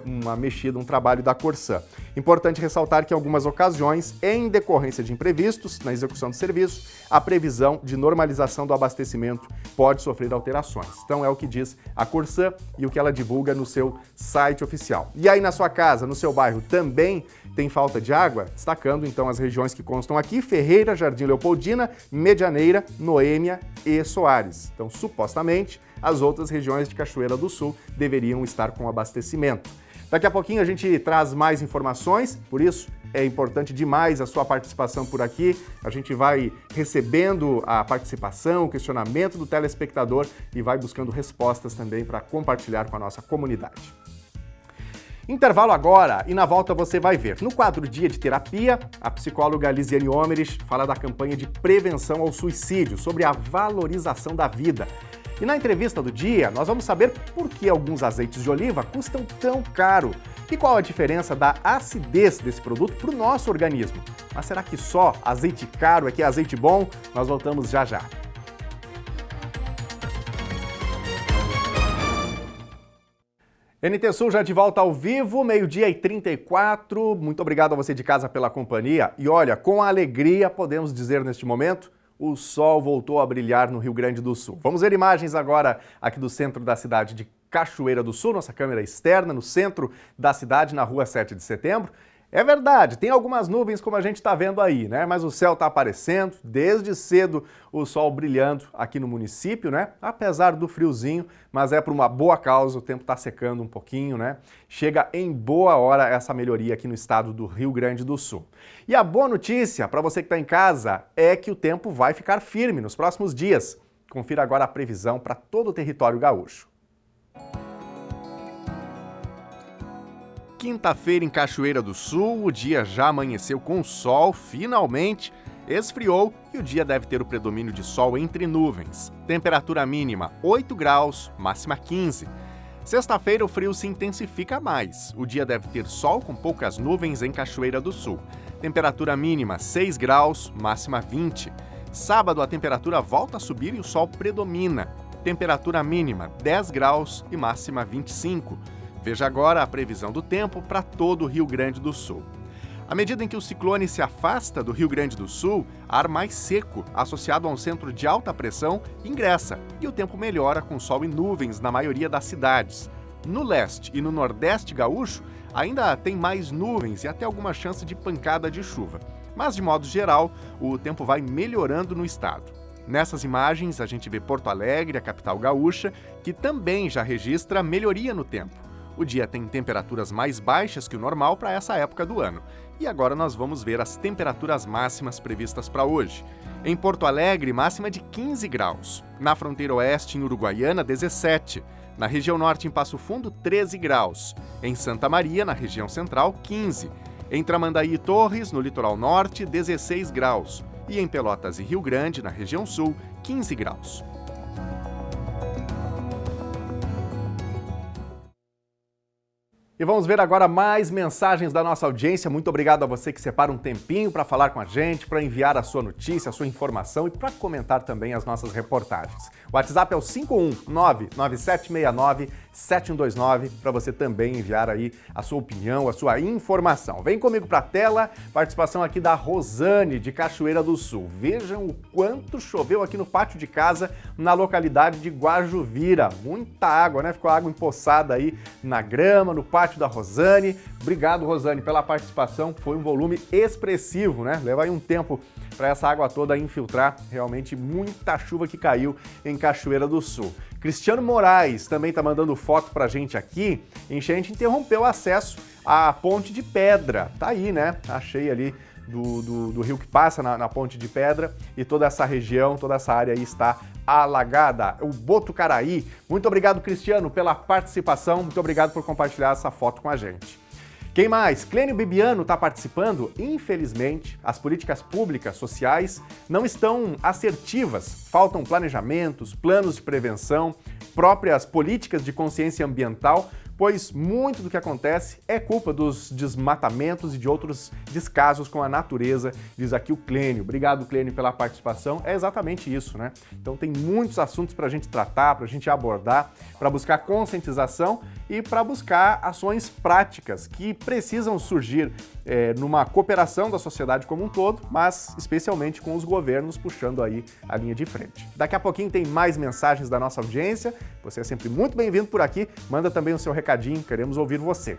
uma mexida, um trabalho da Corsã. Importante ressaltar que em algumas ocasiões, em decorrência de imprevistos na execução do serviço, a previsão de normalização do abastecimento pode sofrer alterações. Então é o que diz a Corsã e o que ela divulga no seu site oficial. E aí na sua casa, no seu bairro, também tem falta de água? Destacando então as regiões que constam aqui: Ferreira, Jardim Leopoldina, Medianeira, Noêmia e Soares. Então, supostamente, as outras regiões de Cachoeira do Sul deveriam estar com abastecimento. Daqui a pouquinho a gente traz mais informações, por isso, É importante demais a sua participação por aqui. A gente vai recebendo a participação, o questionamento do telespectador e vai buscando respostas também para compartilhar com a nossa comunidade. Intervalo agora e na volta você vai ver. No quadro Dia de Terapia, a psicóloga Lisiane Omerich fala da campanha de prevenção ao suicídio, sobre a valorização da vida. E na entrevista do dia, nós vamos saber por que alguns azeites de oliva custam tão caro e qual a diferença da acidez desse produto para o nosso organismo. Mas será que só azeite caro é que é azeite bom? Nós voltamos já já. NT Sul já de volta ao vivo, 12h34. Muito obrigado a você de casa pela companhia. E olha, com alegria podemos dizer neste momento, o sol voltou a brilhar no Rio Grande do Sul. Vamos ver imagens agora aqui do centro da cidade de Cachoeira do Sul, nossa câmera externa, no centro da cidade, na rua 7 de setembro. É verdade, tem algumas nuvens como a gente está vendo aí, né? Mas o céu está aparecendo, desde cedo o sol brilhando aqui no município, né? Apesar do friozinho, mas é por uma boa causa, o tempo está secando um pouquinho, né? Chega em boa hora essa melhoria aqui no estado do Rio Grande do Sul. E a boa notícia para você que está em casa é que o tempo vai ficar firme nos próximos dias. Confira agora a previsão para todo o território gaúcho. Quinta-feira em Cachoeira do Sul, o dia já amanheceu com sol, finalmente esfriou e o dia deve ter o predomínio de sol entre nuvens. Temperatura mínima 8 graus, máxima 15. Sexta-feira o frio se intensifica mais. O dia deve ter sol com poucas nuvens em Cachoeira do Sul. Temperatura mínima 6 graus, máxima 20. Sábado a temperatura volta a subir e o sol predomina. Temperatura mínima 10 graus e máxima 25. Veja agora a previsão do tempo para todo o Rio Grande do Sul. À medida em que o ciclone se afasta do Rio Grande do Sul, ar mais seco, associado a um centro de alta pressão, ingressa e o tempo melhora com sol e nuvens na maioria das cidades. No leste e no nordeste gaúcho, ainda tem mais nuvens e até alguma chance de pancada de chuva. Mas, de modo geral, o tempo vai melhorando no estado. Nessas imagens, a gente vê Porto Alegre, a capital gaúcha, que também já registra melhoria no tempo. O dia tem temperaturas mais baixas que o normal para essa época do ano. E agora nós vamos ver as temperaturas máximas previstas para hoje. Em Porto Alegre, máxima de 15 graus. Na fronteira oeste, em Uruguaiana, 17. Na região norte, em Passo Fundo, 13 graus. Em Santa Maria, na região central, 15. Em Tramandaí e Torres, no litoral norte, 16 graus. E em Pelotas e Rio Grande, na região sul, 15 graus. E vamos ver agora mais mensagens da nossa audiência. Muito obrigado a você que separa um tempinho para falar com a gente, para enviar a sua notícia, a sua informação e para comentar também as nossas reportagens. O WhatsApp é o 51997697129 para você também enviar aí a sua opinião, a sua informação. Vem comigo para a tela, participação aqui da Rosane de Cachoeira do Sul. Vejam o quanto choveu aqui no pátio de casa na localidade de Guajuvira. Muita água, né? Ficou água empoçada aí na grama, no pátio da Rosane. Obrigado, Rosane, pela participação. Foi um volume expressivo, né? Leva aí um tempo para essa água toda infiltrar. Realmente muita chuva que caiu em Cachoeira do Sul. Cristiano Moraes também está mandando foto pra gente aqui. Enchente interrompeu o acesso à Ponte de Pedra. Tá aí, né? Achei ali do rio que passa na Ponte de Pedra e toda essa região, toda essa área aí está alagada. O Botucaraí. Muito obrigado, Cristiano, pela participação. Muito obrigado por compartilhar essa foto com a gente. Quem mais? Clênio Bibiano está participando. Infelizmente, as políticas públicas sociais não estão assertivas. Faltam planejamentos, planos de prevenção, próprias políticas de consciência ambiental, pois muito do que acontece é culpa dos desmatamentos e de outros descasos com a natureza, diz aqui o Clênio. Obrigado, Clênio, pela participação. É exatamente isso, né? Então tem muitos assuntos para a gente tratar, para a gente abordar, para buscar conscientização e para buscar ações práticas que precisam surgir numa cooperação da sociedade como um todo, mas especialmente com os governos puxando aí a linha de frente. Daqui a pouquinho tem mais mensagens da nossa audiência. Você é sempre muito bem-vindo por aqui. Manda também o seu recadinho, queremos ouvir você.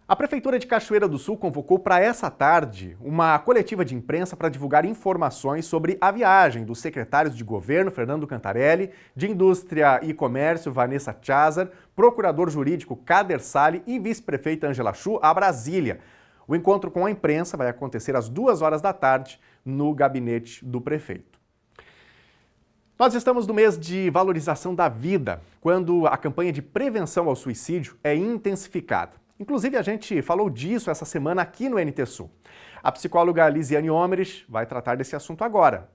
A Prefeitura de Cachoeira do Sul convocou para essa tarde uma coletiva de imprensa para divulgar informações sobre a viagem dos secretários de governo, Fernando Cantarelli, de Indústria e Comércio, Vanessa Chazar, procurador jurídico Kader Sali e vice-prefeita Ângela Chu a Brasília. O encontro com a imprensa vai acontecer às 14h no gabinete do prefeito. Nós estamos no mês de valorização da vida, quando a campanha de prevenção ao suicídio é intensificada. Inclusive, a gente falou disso essa semana aqui no NT Sul. A psicóloga Lisiane Omerich vai tratar desse assunto agora.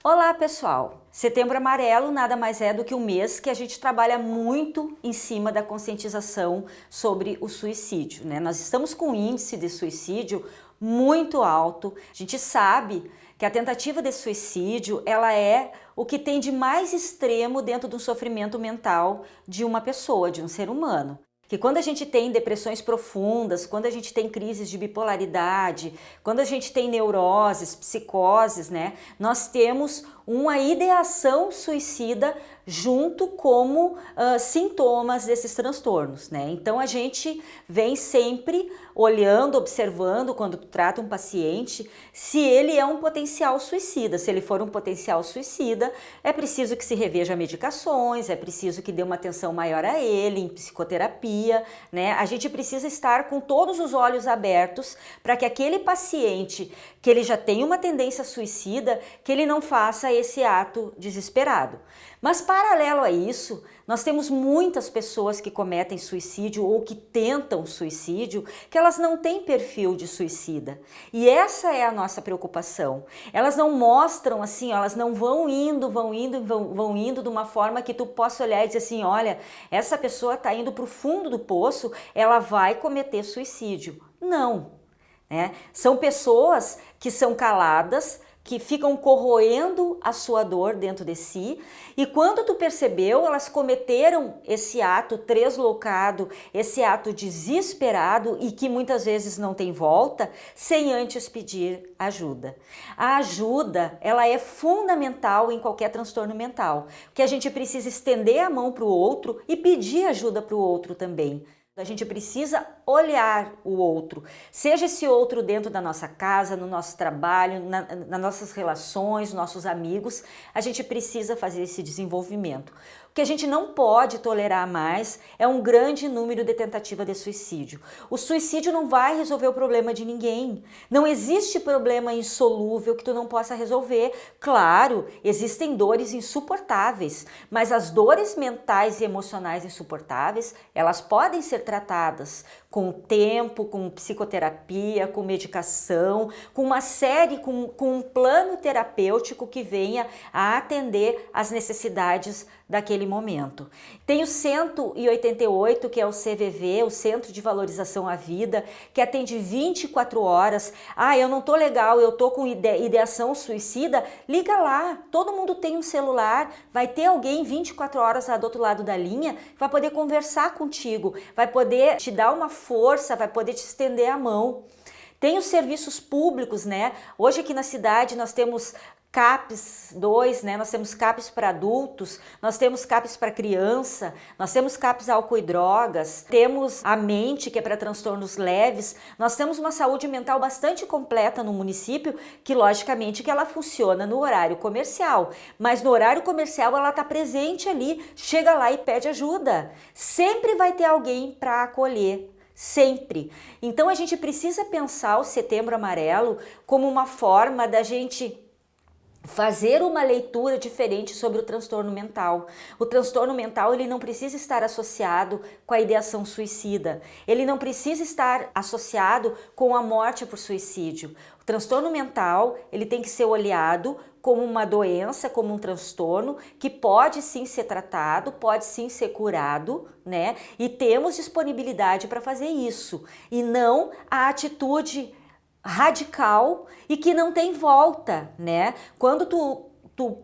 Olá pessoal, Setembro Amarelo nada mais é do que um mês que a gente trabalha muito em cima da conscientização sobre o suicídio, né? Nós estamos com um índice de suicídio muito alto, a gente sabe que a tentativa de suicídio ela é o que tem de mais extremo dentro do sofrimento mental de uma pessoa, de um ser humano. Que quando a gente tem depressões profundas, quando a gente tem crises de bipolaridade, quando a gente tem neuroses, psicoses, né, nós temos uma ideação suicida junto como sintomas desses transtornos, né? Então a gente vem sempre olhando, observando quando trata um paciente se ele é um potencial suicida. Se ele for um potencial suicida, é preciso que se reveja medicações, é preciso que dê uma atenção maior a ele, em psicoterapia, né? A gente precisa estar com todos os olhos abertos para que aquele paciente que ele já tem uma tendência suicida, que ele não faça esse ato desesperado. Mas paralelo a isso, nós temos muitas pessoas que cometem suicídio ou que tentam suicídio, que elas não têm perfil de suicida. E essa é a nossa preocupação. Elas não mostram assim, elas não vão indo de uma forma que tu possa olhar e dizer assim, olha, essa pessoa está indo para o fundo do poço, ela vai cometer suicídio. Não. Né? São pessoas que são caladas, que ficam corroendo a sua dor dentro de si, e quando tu percebeu, elas cometeram esse ato deslocado, esse ato desesperado e que muitas vezes não tem volta, sem antes pedir ajuda. A ajuda, ela é fundamental em qualquer transtorno mental, porque a gente precisa estender a mão para o outro e pedir ajuda para o outro também. A gente precisa olhar o outro, seja esse outro dentro da nossa casa, no nosso trabalho, nas nossas relações, nossos amigos, a gente precisa fazer esse desenvolvimento. O que a gente não pode tolerar mais é um grande número de tentativa de suicídio. O suicídio não vai resolver o problema de ninguém. Não existe problema insolúvel que tu não possa resolver. Claro, existem dores insuportáveis, mas as dores mentais e emocionais insuportáveis, elas podem ser tratadas com tempo, com psicoterapia, com medicação, com uma série, com um plano terapêutico que venha a atender às necessidades daquele momento. Tem o 188, que é o CVV, o Centro de Valorização à Vida, que atende 24 horas. Ah, eu não tô legal, eu tô com ideação suicida. Liga lá, todo mundo tem um celular, vai ter alguém 24 horas lá do outro lado da linha, vai poder conversar contigo, vai poder te dar uma força, vai poder te estender a mão. Tem os serviços públicos, né? Hoje aqui na cidade nós temos CAPS 2, né? Nós temos CAPS para adultos, nós temos CAPS para criança, nós temos CAPS álcool e drogas, temos a mente, que é para transtornos leves, nós temos uma saúde mental bastante completa no município, que logicamente que ela funciona no horário comercial, mas no horário comercial ela está presente ali, chega lá e pede ajuda, sempre vai ter alguém para acolher. Sempre. Então a gente precisa pensar o Setembro Amarelo como uma forma da gente fazer uma leitura diferente sobre o transtorno mental. O transtorno mental, ele não precisa estar associado com a ideação suicida. Ele não precisa estar associado com a morte por suicídio. O transtorno mental, ele tem que ser olhado como uma doença, como um transtorno que pode sim ser tratado, pode sim ser curado, né? E temos disponibilidade para fazer isso. E não a atitude radical e que não tem volta, né? Quando tu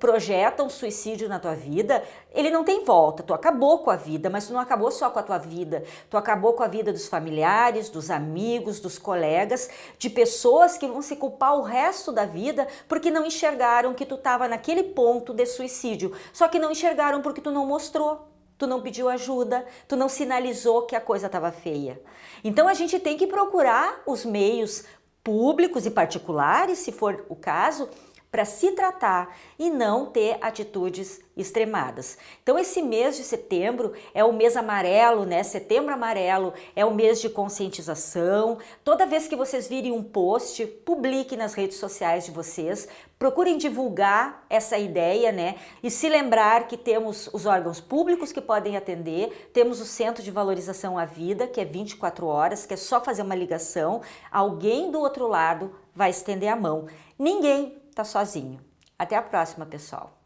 projeta um suicídio na tua vida, ele não tem volta, tu acabou com a vida, mas tu não acabou só com a tua vida, tu acabou com a vida dos familiares, dos amigos, dos colegas, de pessoas que vão se culpar o resto da vida porque não enxergaram que tu estava naquele ponto de suicídio, só que não enxergaram porque tu não mostrou. Tu não pediu ajuda, tu não sinalizou que a coisa estava feia. Então a gente tem que procurar os meios públicos e particulares, se for o caso, para se tratar e não ter atitudes extremadas. Então esse mês de setembro é o mês amarelo, né? Setembro amarelo é o mês de conscientização. Toda vez que vocês virem um post, publiquem nas redes sociais de vocês, procurem divulgar essa ideia, né? E se lembrar que temos os órgãos públicos que podem atender, temos o Centro de Valorização à Vida, que é 24 horas, que é só fazer uma ligação, alguém do outro lado vai estender a mão. Ninguém está sozinho. Até a próxima, pessoal.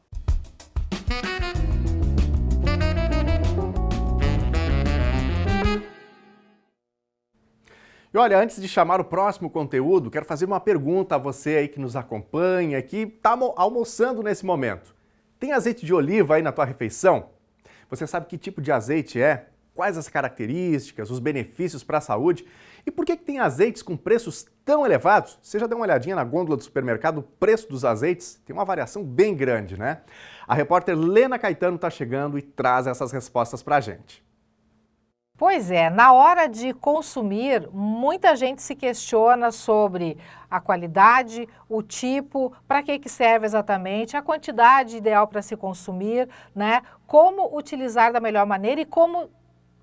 E olha, antes de chamar o próximo conteúdo, quero fazer uma pergunta a você aí que nos acompanha, que está almoçando nesse momento. Tem azeite de oliva aí na tua refeição? Você sabe que tipo de azeite é? Quais as características, os benefícios para a saúde? E por que tem azeites com preços tão elevados? Você já deu uma olhadinha na gôndola do supermercado, o preço dos azeites? Tem uma variação bem grande, né? A repórter Lena Caetano está chegando e traz essas respostas para a gente. Pois é, na hora de consumir, muita gente se questiona sobre a qualidade, o tipo, para que serve exatamente, a quantidade ideal para se consumir, né? Como utilizar da melhor maneira e como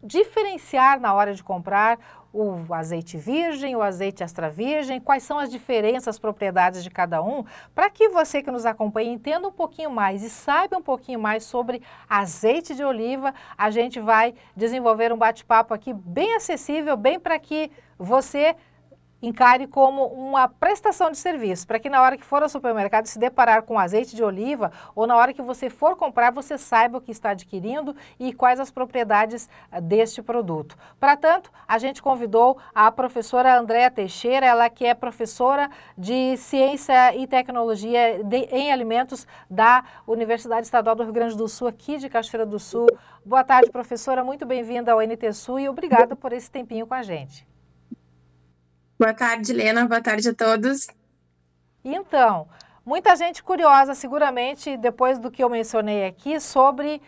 diferenciar na hora de comprar o azeite virgem, o azeite extra virgem, quais são as diferenças, as propriedades de cada um, para que você que nos acompanha entenda um pouquinho mais e saiba um pouquinho mais sobre azeite de oliva. A gente vai desenvolver um bate-papo aqui bem acessível, bem para que você encare como uma prestação de serviço, para que na hora que for ao supermercado se deparar com azeite de oliva ou na hora que você for comprar, você saiba o que está adquirindo e quais as propriedades deste produto. Para tanto, a gente convidou a professora Andréa Teixeira, ela que é professora de Ciência e Tecnologia em Alimentos da Universidade Estadual do Rio Grande do Sul, aqui de Cachoeira do Sul. Boa tarde, professora, muito bem-vinda ao NT Sul e obrigada por esse tempinho com a gente. Boa tarde, Helena. Boa tarde a todos. Então, muita gente curiosa, seguramente, depois do que eu mencionei aqui, sobre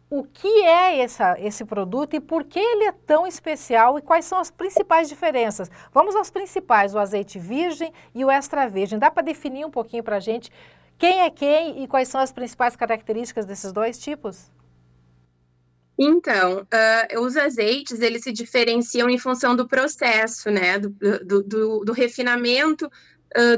o que é esse produto e por que ele é tão especial e quais são as principais diferenças. Vamos aos principais, o azeite virgem e o extra virgem. Dá para definir um pouquinho para a gente quem é quem e quais são as principais características desses dois tipos? Então, os azeites, eles se diferenciam em função do processo, né, do refinamento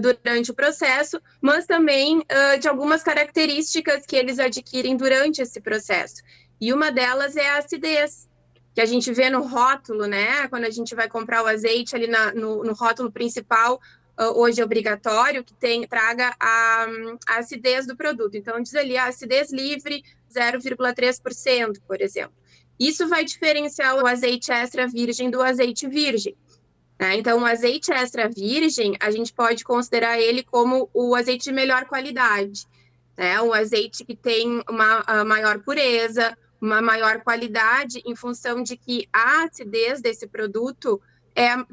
durante o processo, mas também de algumas características que eles adquirem durante esse processo. E uma delas é a acidez, que a gente vê no rótulo, né, quando a gente vai comprar o azeite ali no rótulo principal, hoje é obrigatório que traga a acidez do produto. Então, diz ali a acidez livre 0,3%, por exemplo. Isso vai diferenciar o azeite extra virgem do azeite virgem, né? Então, o azeite extra virgem, a gente pode considerar ele como o azeite de melhor qualidade, né? Um azeite que tem uma maior pureza, uma maior qualidade, em função de que a acidez desse produto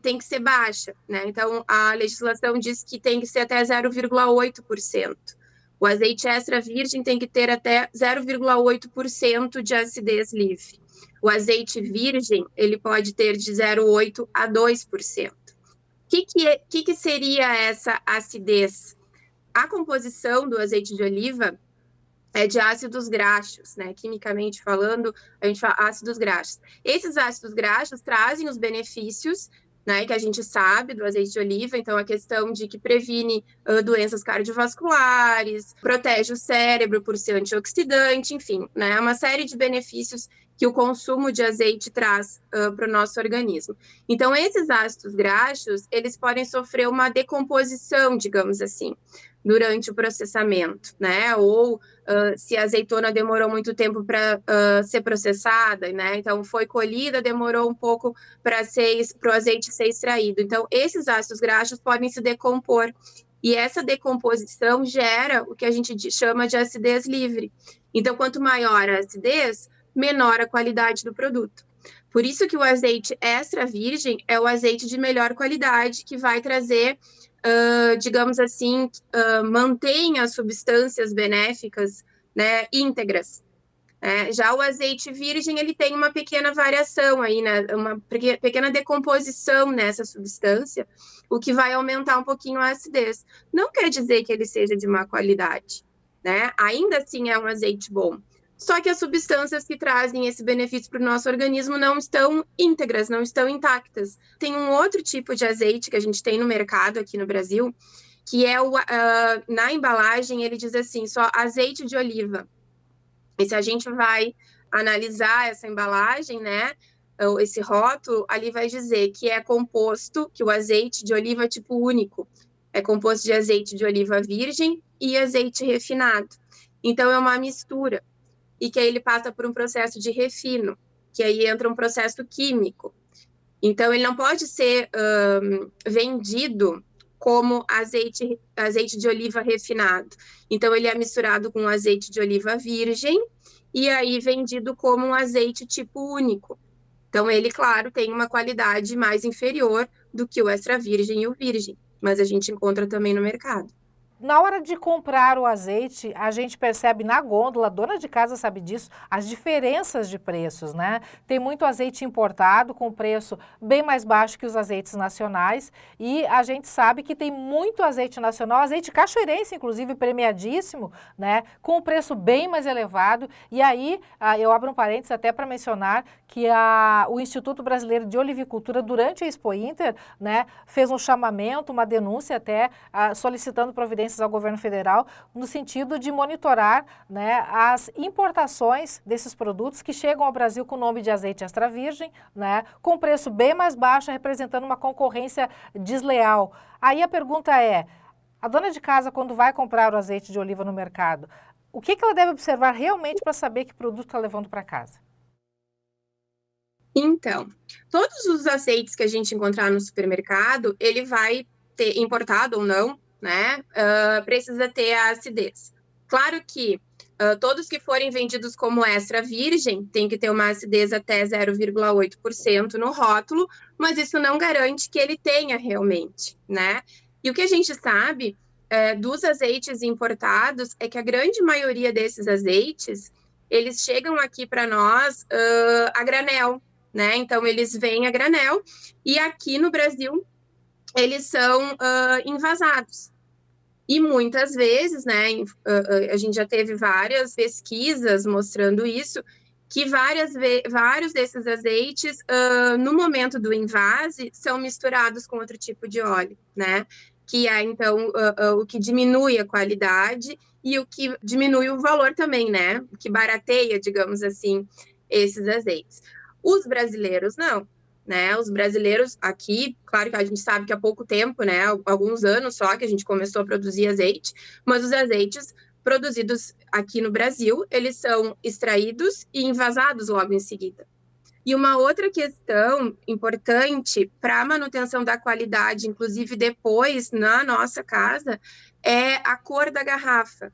tem que ser baixa, né? Então, a legislação diz que tem que ser até 0,8%. O azeite extra virgem tem que ter até 0,8% de acidez livre. O azeite virgem, ele pode ter de 0,8% a 2%. O que seria essa acidez? A composição do azeite de oliva é de ácidos graxos, né? Quimicamente falando, a gente fala ácidos graxos. Esses ácidos graxos trazem os benefícios, né, que a gente sabe do azeite de oliva, então a questão de que previne doenças cardiovasculares, protege o cérebro por ser antioxidante, enfim, né, uma série de benefícios que o consumo de azeite traz para o nosso organismo. Então, esses ácidos graxos, eles podem sofrer uma decomposição, digamos assim, durante o processamento, né, ou se a azeitona demorou muito tempo para ser processada, né, então foi colhida, demorou um pouco para o azeite ser extraído. Então, esses ácidos graxos podem se decompor, e essa decomposição gera o que a gente chama de acidez livre. Então, quanto maior a acidez, menor a qualidade do produto. Por isso que o azeite extra virgem é o azeite de melhor qualidade, que vai trazer, digamos assim, mantém as substâncias benéficas, né, íntegras. Já o azeite virgem, ele tem uma pequena variação aí, né? Uma pequena decomposição nessa substância, o que vai aumentar um pouquinho a acidez. Não quer dizer que ele seja de má qualidade, né? Ainda assim é um azeite bom. Só que as substâncias que trazem esse benefício para o nosso organismo não estão íntegras, não estão intactas. Tem um outro tipo de azeite que a gente tem no mercado aqui no Brasil, que é na embalagem ele diz assim, só azeite de oliva. E se a gente vai analisar essa embalagem, né, esse rótulo, ali vai dizer que é composto, que o azeite de oliva é tipo único, é composto de azeite de oliva virgem e azeite refinado. Então, é uma mistura, e que aí ele passa por um processo de refino, que aí entra um processo químico. Então, ele não pode ser vendido como azeite de oliva refinado. Então, ele é misturado com azeite de oliva virgem e aí vendido como um azeite tipo único. Então, ele, claro, tem uma qualidade mais inferior do que o extra virgem e o virgem, mas a gente encontra também no mercado. Na hora de comprar o azeite, a gente percebe na gôndola, a dona de casa sabe disso, as diferenças de preços, né? Tem muito azeite importado com preço bem mais baixo que os azeites nacionais e a gente sabe que tem muito azeite nacional, azeite cachoeirense, inclusive premiadíssimo, né? Com um preço bem mais elevado. E aí, eu abro um parênteses até para mencionar que o Instituto Brasileiro de Olivicultura, durante a Expo Inter, né, fez um chamamento, uma denúncia até solicitando providências ao governo federal no sentido de monitorar, né, as importações desses produtos que chegam ao Brasil com o nome de azeite extra virgem, né, com preço bem mais baixo, representando uma concorrência desleal. Aí a pergunta é, a dona de casa, quando vai comprar o azeite de oliva no mercado, o que ela deve observar realmente para saber que produto está levando para casa? Então, todos os azeites que a gente encontrar no supermercado, ele vai ter, importado ou não, né, precisa ter a acidez. Claro que todos que forem vendidos como extra virgem tem que ter uma acidez até 0,8% no rótulo, mas isso não garante que ele tenha realmente, né? E o que a gente sabe dos azeites importados é que a grande maioria desses azeites, eles chegam aqui para nós a granel, né? Então, eles vêm a granel e aqui no Brasil eles são envasados. E muitas vezes, né, a gente já teve várias pesquisas mostrando isso, que vários desses azeites, no momento do invase, são misturados com outro tipo de óleo, né? Que é, então, o que diminui a qualidade e o que diminui o valor também, né? O que barateia, digamos assim, esses azeites. Os brasileiros não, né? Os brasileiros aqui, claro que a gente sabe que há pouco tempo, né? Alguns anos só que a gente começou a produzir azeite, mas os azeites produzidos aqui no Brasil, eles são extraídos e envasados logo em seguida. E uma outra questão importante para a manutenção da qualidade, inclusive depois na nossa casa, é a cor da garrafa.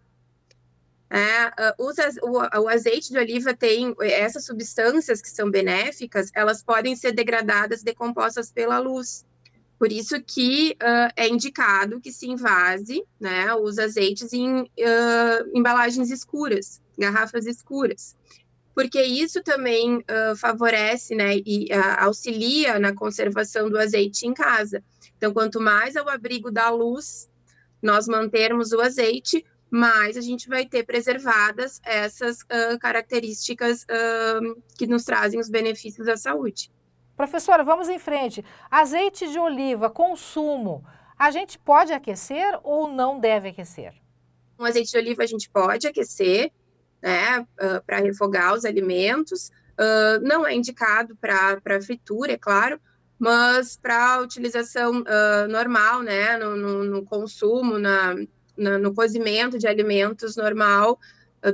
O azeite de oliva tem essas substâncias que são benéficas, elas podem ser degradadas, decompostas pela luz. Por isso que é indicado que se invase, né, os azeites em embalagens escuras, garrafas escuras. Porque isso também favorece, né, e auxilia na conservação do azeite em casa. Então, quanto mais ao abrigo da luz nós mantermos o azeite, mais a gente vai ter preservadas essas características que nos trazem os benefícios à saúde. Professora, vamos em frente. Azeite de oliva, consumo, a gente pode aquecer ou não deve aquecer? O azeite de oliva a gente pode aquecer, né, para refogar os alimentos. Não é indicado para fritura, é claro, mas para utilização normal, né, no consumo, no cozimento de alimentos normal,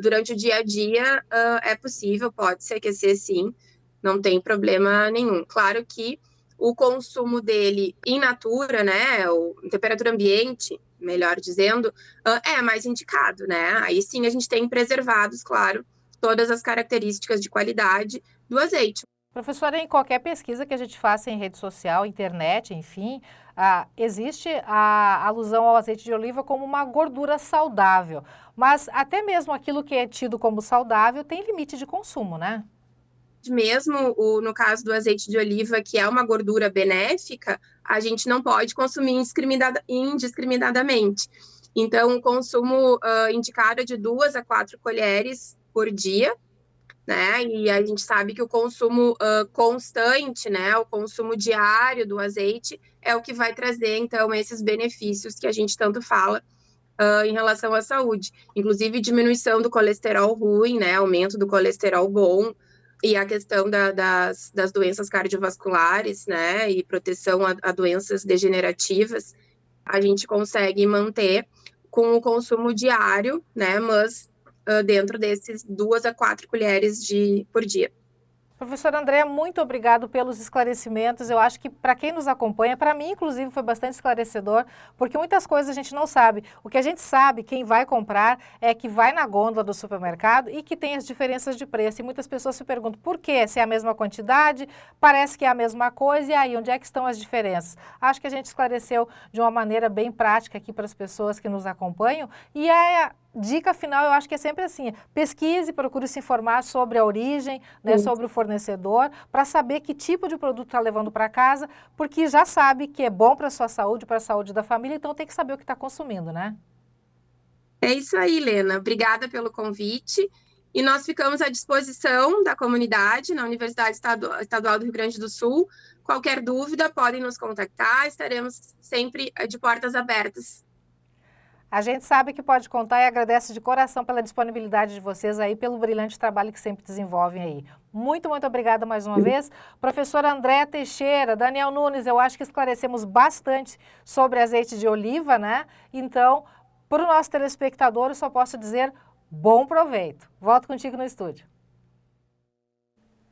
durante o dia a dia, é possível, pode se aquecer sim, não tem problema nenhum. Claro que o consumo dele in natura, né, ou em temperatura ambiente, melhor dizendo, é mais indicado, né? Aí sim a gente tem preservados, claro, todas as características de qualidade do azeite. Professora, em qualquer pesquisa que a gente faça em rede social, internet, enfim, existe a alusão ao azeite de oliva como uma gordura saudável. Mas até mesmo aquilo que é tido como saudável tem limite de consumo, né? Mesmo no caso do azeite de oliva, que é uma gordura benéfica, a gente não pode consumir indiscriminadamente. Então, o consumo indicado é de 2 a 4 colheres por dia, né? E a gente sabe que o consumo constante, né? O consumo diário do azeite é o que vai trazer, então, esses benefícios que a gente tanto fala em relação à saúde. Inclusive, diminuição do colesterol ruim, né? Aumento do colesterol bom, e a questão das doenças cardiovasculares, né, e proteção a doenças degenerativas, a gente consegue manter com o consumo diário, né, mas dentro desses 2 a 4 colheres por dia. Professora Andréa, muito obrigado pelos esclarecimentos. Eu acho que para quem nos acompanha, para mim inclusive foi bastante esclarecedor, porque muitas coisas a gente não sabe. O que a gente sabe, quem vai comprar, é que vai na gôndola do supermercado e que tem as diferenças de preço. E muitas pessoas se perguntam por quê? Se é a mesma quantidade, parece que é a mesma coisa, e aí, onde é que estão as diferenças? Acho que a gente esclareceu de uma maneira bem prática aqui para as pessoas que nos acompanham. E a dica final, eu acho que é sempre assim, pesquise, procure se informar sobre a origem, né, sobre o fornecedor, para saber que tipo de produto está levando para casa, porque já sabe que é bom para a sua saúde, para a saúde da família, então tem que saber o que está consumindo, né? É isso aí, Lena. Obrigada pelo convite. E nós ficamos à disposição da comunidade na Universidade Estadual do Rio Grande do Sul. Qualquer dúvida, podem nos contactar, estaremos sempre de portas abertas. A gente sabe que pode contar e agradece de coração pela disponibilidade de vocês aí, pelo brilhante trabalho que sempre desenvolvem aí. Muito, muito obrigada mais uma vez. Professora Andréa Teixeira, Daniel Nunes, eu acho que esclarecemos bastante sobre azeite de oliva, né? Então, para o nosso telespectador, eu só posso dizer bom proveito. Volto contigo no estúdio.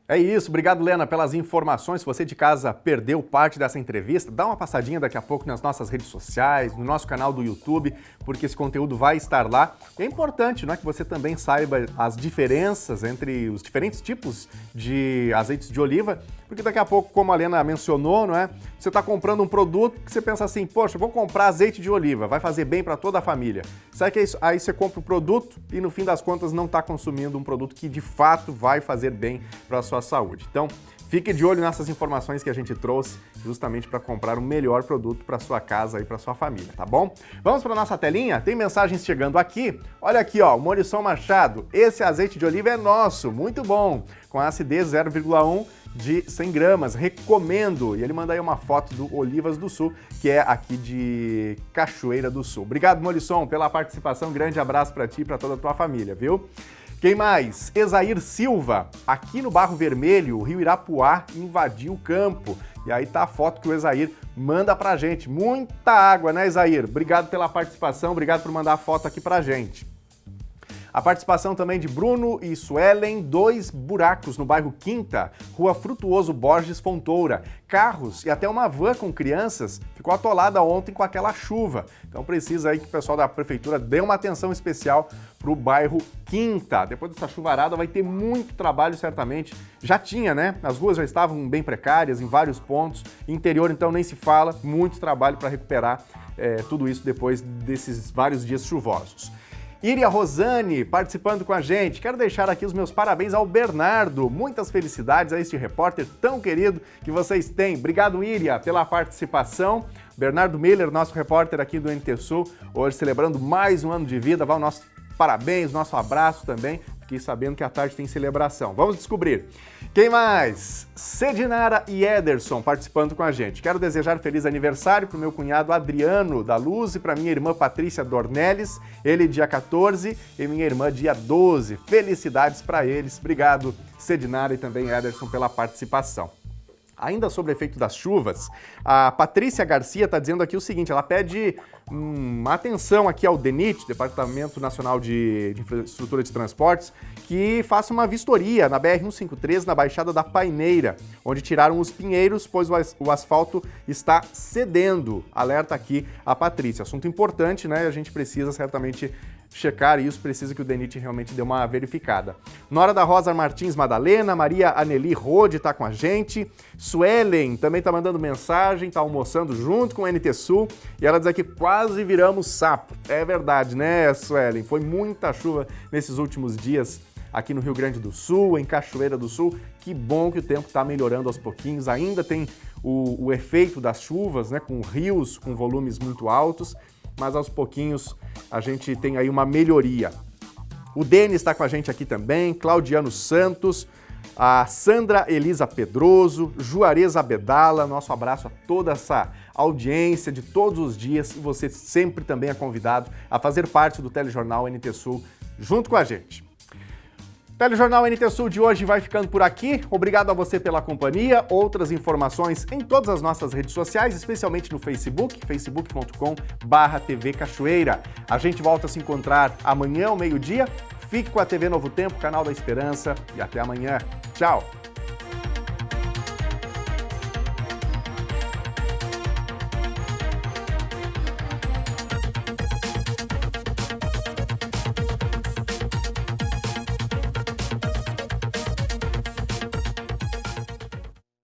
É isso, obrigado, Lena, pelas informações. Se você de casa perdeu parte dessa entrevista, dá uma passadinha daqui a pouco nas nossas redes sociais, no nosso canal do YouTube, porque esse conteúdo vai estar lá. E é importante, não é, que você também saiba as diferenças entre os diferentes tipos de azeites de oliva, porque daqui a pouco, como a Lena mencionou, não é, você está comprando um produto que você pensa assim, poxa, vou comprar azeite de oliva, vai fazer bem para toda a família. Sabe que é isso? Aí você compra o produto e no fim das contas não está consumindo um produto que de fato vai fazer bem para a sua saúde. Então, fique de olho nessas informações que a gente trouxe justamente para comprar o melhor produto para sua casa e para sua família, tá bom? Vamos para nossa telinha? Tem mensagens chegando aqui. Olha aqui, ó, o Morisson Machado. Esse azeite de oliva é nosso, muito bom, com acidez 0,1 de 100 gramas, recomendo. E ele manda aí uma foto do Olivas do Sul, que é aqui de Cachoeira do Sul. Obrigado, Morisson, pela participação. Grande abraço para ti e para toda a tua família, viu? Quem mais? Esair Silva. Aqui no Barro Vermelho, o rio Irapuá invadiu o campo. E aí tá a foto que o Esair manda pra gente. Muita água, né, Esair? Obrigado pela participação, obrigado por mandar a foto aqui pra gente. A participação também de Bruno e Suelen, 2 buracos no bairro Quinta, Rua Frutuoso Borges Fontoura. Carros e até uma van com crianças ficou atolada ontem com aquela chuva. Então precisa aí que o pessoal da prefeitura dê uma atenção especial para o bairro Quinta. Depois dessa chuvarada vai ter muito trabalho certamente. Já tinha, né? As ruas já estavam bem precárias em vários pontos. Interior então nem se fala, muito trabalho para recuperar tudo isso depois desses vários dias chuvosos. Iria Rosane participando com a gente. Quero deixar aqui os meus parabéns ao Bernardo. Muitas felicidades a este repórter tão querido que vocês têm. Obrigado, Iria, pela participação. Bernardo Miller, nosso repórter aqui do NT Sul, hoje celebrando mais um ano de vida. Vai o nosso parabéns, nosso abraço também. Fiquei sabendo que à tarde tem celebração. Vamos descobrir. Quem mais? Cedinara e Ederson participando com a gente. Quero desejar feliz aniversário para o meu cunhado Adriano da Luz e para minha irmã Patrícia Dornelles, ele dia 14 e minha irmã dia 12. Felicidades para eles. Obrigado, Cedinara e também Ederson, pela participação. Ainda sobre o efeito das chuvas, a Patrícia Garcia está dizendo aqui o seguinte, ela pede atenção aqui ao DENIT, Departamento Nacional de Infraestrutura de Transportes, que faça uma vistoria na BR-153, na Baixada da Paineira, onde tiraram os pinheiros, pois o asfalto está cedendo. Alerta aqui a Patrícia. Assunto importante, né? A gente precisa certamente checar isso, precisa que o DENIT realmente dê uma verificada. Nora da Rosa Martins Madalena, Maria Aneli Rode está com a gente, Suelen também está mandando mensagem, está almoçando junto com o NT Sul, e ela diz aqui, quase viramos sapo. É verdade, né, Suelen? Foi muita chuva nesses últimos dias aqui no Rio Grande do Sul, em Cachoeira do Sul. Que bom que o tempo está melhorando aos pouquinhos, ainda tem o efeito das chuvas, né, com rios com volumes muito altos, mas aos pouquinhos a gente tem aí uma melhoria. O Denis está com a gente aqui também, Claudiano Santos, a Sandra Elisa Pedroso, Juarez Abedala, nosso abraço a toda essa audiência de todos os dias, e você sempre também é convidado a fazer parte do Telejornal NT Sul junto com a gente. O Telejornal NT Sul de hoje vai ficando por aqui. Obrigado a você pela companhia. Outras informações em todas as nossas redes sociais, especialmente no Facebook, facebook.com/TV Cachoeira. A gente volta a se encontrar amanhã ao meio-dia. Fique com a TV Novo Tempo, canal da Esperança, e até amanhã. Tchau!